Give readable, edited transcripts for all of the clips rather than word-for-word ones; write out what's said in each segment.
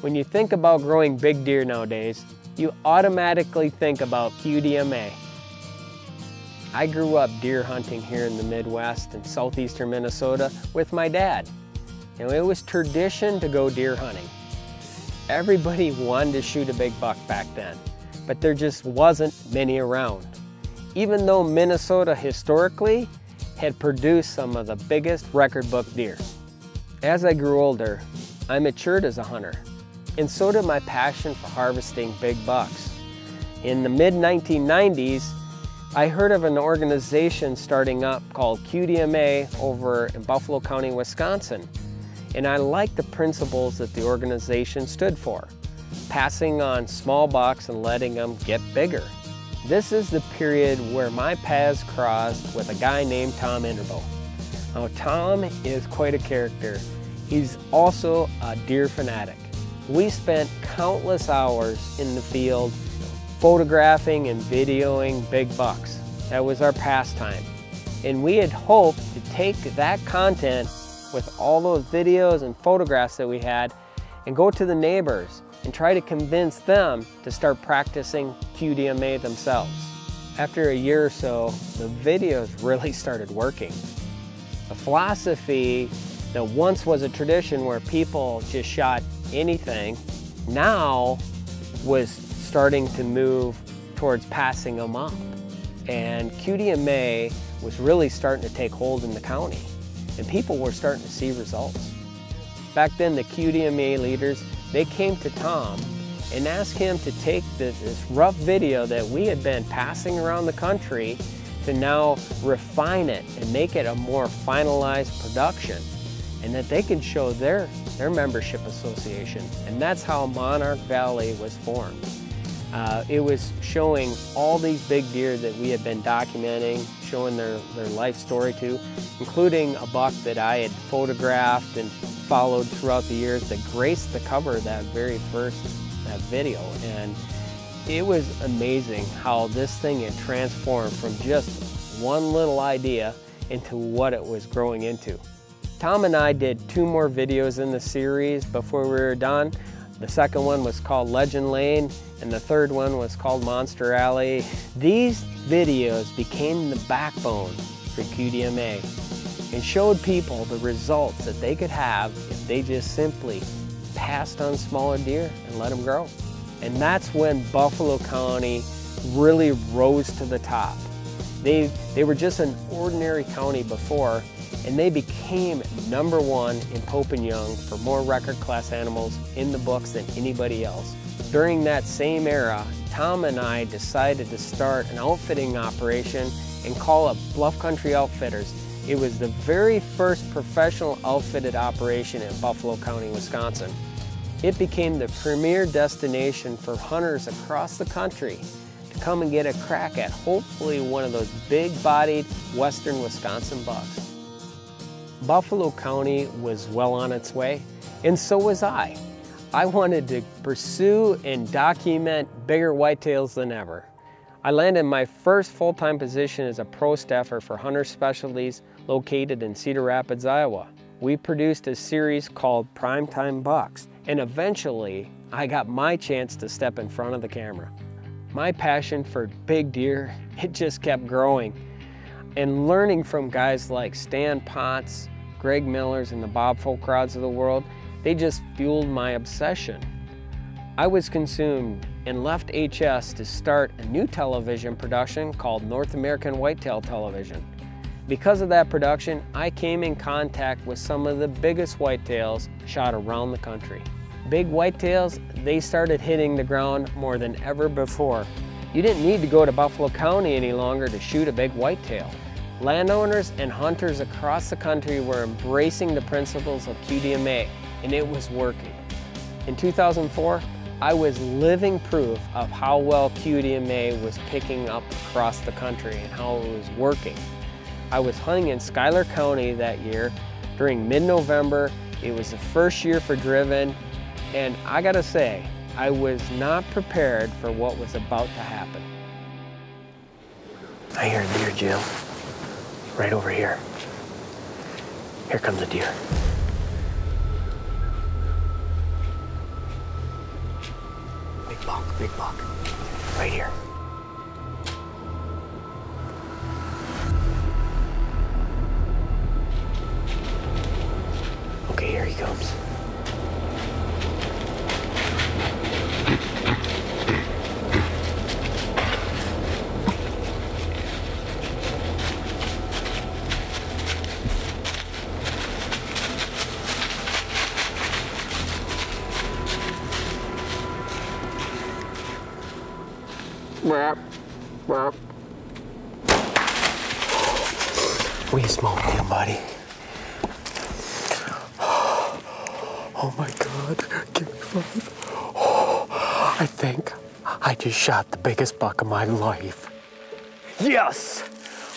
When you think about growing big deer nowadays, you automatically think about QDMA. I grew up deer hunting here in the Midwest and southeastern Minnesota with my dad. It was tradition to go deer hunting. Everybody wanted to shoot a big buck back then, but there just wasn't many around. Even though Minnesota historically had produced some of the biggest record book deer. As I grew older, I matured as a hunter, and so did my passion for harvesting big bucks. In the mid-1990s, I heard of an organization starting up called QDMA over in Buffalo County, Wisconsin. And I liked the principles that the organization stood for, passing on small bucks and letting them get bigger. This is the period where my paths crossed with a guy named Tom Inderbo. Now, Tom is quite a character. He's also a deer fanatic. We spent countless hours in the field photographing and videoing big bucks. That was our pastime. And we had hoped to take that content with all those videos and photographs that we had and go to the neighbors and try to convince them to start practicing QDMA themselves. After a year or so, the videos really started working. The philosophy that once was a tradition where people just shot anything, now was starting to move towards passing them up. And QDMA was really starting to take hold in the county, and people were starting to see results. Back then, the QDMA leaders, they came to Tom and asked him to take this rough video that we had been passing around the country to now refine it and make it a more finalized production, and that they could show their membership association. And that's how Monarch Valley was formed. It was showing all these big deer that we had been documenting, showing their life story to, including a buck that I had photographed and followed throughout the years that graced the cover of that very first video. And it was amazing how this thing had transformed from just one little idea into what it was growing into. Tom and I did 2 more videos in the series before we were done. The second one was called Legend Lane, and the third one was called Monster Alley. These videos became the backbone for QDMA and showed people the results that they could have if they just simply passed on smaller deer and let them grow. And that's when Buffalo County really rose to the top. They were just an ordinary county before, and they became #1 in Pope and Young for more record class animals in the books than anybody else. During that same era, Tom and I decided to start an outfitting operation and call it Bluff Country Outfitters. It was the very first professional outfitted operation in Buffalo County, Wisconsin. It became the premier destination for hunters across the country to come and get a crack at hopefully one of those big-bodied western Wisconsin bucks. Buffalo County was well on its way, and so was I. I wanted to pursue and document bigger whitetails than ever. I landed my first full-time position as a pro staffer for Hunter Specialties located in Cedar Rapids, Iowa. We produced a series called Primetime Bucks, and eventually I got my chance to step in front of the camera. My passion for big deer, it just kept growing. And learning from guys like Stan Potts, Greg Millers, and the Bob Folkrauds of the world, they just fueled my obsession. I was consumed and left HS to start a new television production called North American Whitetail Television. Because of that production, I came in contact with some of the biggest whitetails shot around the country. Big whitetails, they started hitting the ground more than ever before. You didn't need to go to Buffalo County any longer to shoot a big whitetail. Landowners and hunters across the country were embracing the principles of QDMA, and it was working. In 2004, I was living proof of how well QDMA was picking up across the country and how it was working. I was hunting in Schuyler County that year during mid-November. It was the first year for Driven, and I gotta say, I was not prepared for what was about to happen. I hear a deer, Jim. Right over here. Here comes a deer. big buck, right here. Okay, here he comes. We smoked him, buddy. Oh my God, give me 5. Oh, I think I just shot the biggest buck of my life. Yes!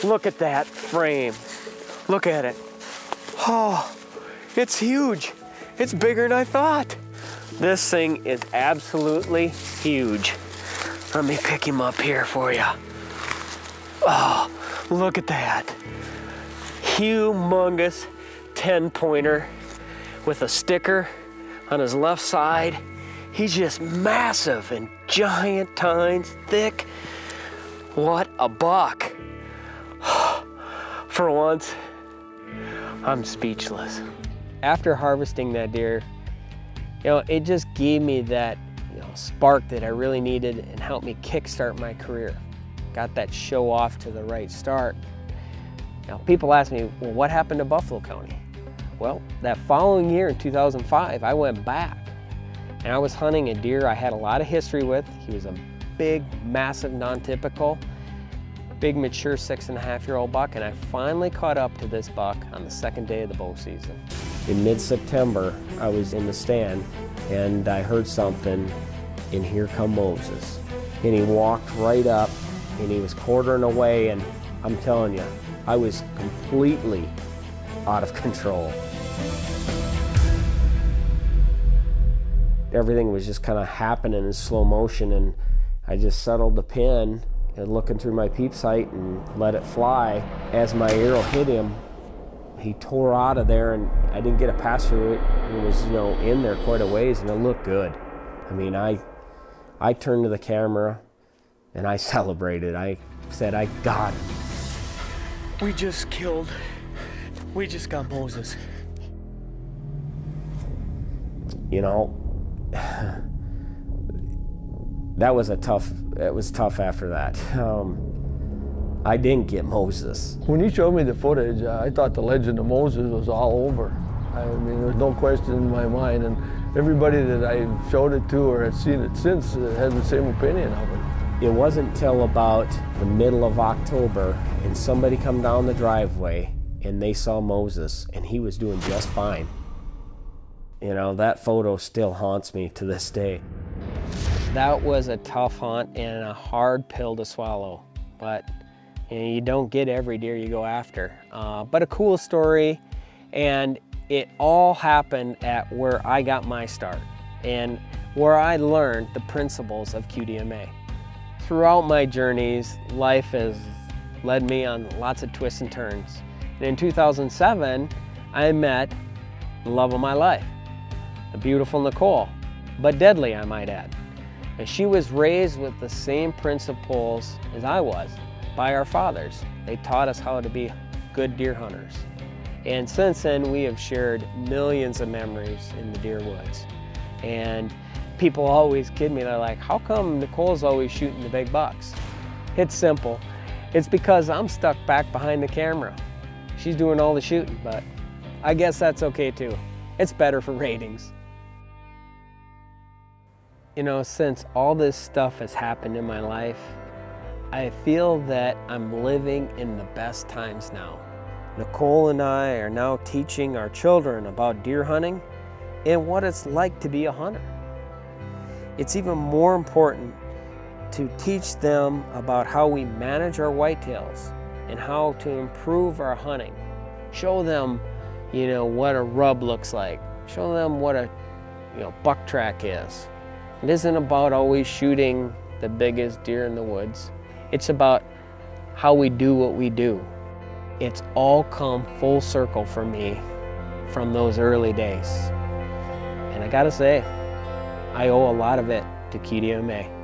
Look at that frame. Look at it. Oh, it's huge. It's bigger than I thought. This thing is absolutely huge. Let me pick him up here for you. Oh, look at that. Humongous 10-pointer with a sticker on his left side. He's just massive and giant tines, thick. What a buck. For once, I'm speechless. After harvesting that deer, it just gave me that spark that I really needed and helped me kickstart my career. Got that show off to the right start. People ask me, well, what happened to Buffalo County? Well, that following year in 2005, I went back and I was hunting a deer I had a lot of history with. He was a big, massive, non-typical, big, mature 6.5-year-old buck, and I finally caught up to this buck on the second day of the bow season. In mid-September, I was in the stand and I heard something, and here come Moses. And he walked right up and he was quartering away, and I'm telling you, I was completely out of control. Everything was just kind of happening in slow motion, and I just settled the pin and looking through my peep sight and let it fly. As my arrow hit him, he tore out of there, and I didn't get a pass through it. It was, in there quite a ways, and it looked good. I mean, I turned to the camera and I celebrated. I said, I got him. We just got Moses. That was it was tough after that. I didn't get Moses. When you showed me the footage, I thought the legend of Moses was all over. I mean, there's no question in my mind, and everybody that I showed it to or has seen it since has the same opinion of it. It wasn't until about the middle of October, and somebody come down the driveway and they saw Moses, and he was doing just fine. That photo still haunts me to this day. That was a tough hunt and a hard pill to swallow, but you don't get every deer you go after. But a cool story, and it all happened at where I got my start and where I learned the principles of QDMA. Throughout my journeys, life has led me on lots of twists and turns. And in 2007, I met the love of my life, the beautiful Nicole, but deadly, I might add. And she was raised with the same principles as I was by our fathers. They taught us how to be good deer hunters. And since then, we have shared millions of memories in the deer woods. And people always kid me, they're like, how come Nicole's always shooting the big bucks? It's simple. It's because I'm stuck back behind the camera. She's doing all the shooting, but I guess that's okay too. It's better for ratings. Since all this stuff has happened in my life, I feel that I'm living in the best times now. Nicole and I are now teaching our children about deer hunting and what it's like to be a hunter. It's even more important to teach them about how we manage our whitetails and how to improve our hunting. Show them, what a rub looks like. Show them what a, buck track is. It isn't about always shooting the biggest deer in the woods. It's about how we do what we do. It's all come full circle for me from those early days. And I gotta say, I owe a lot of it to QDMA.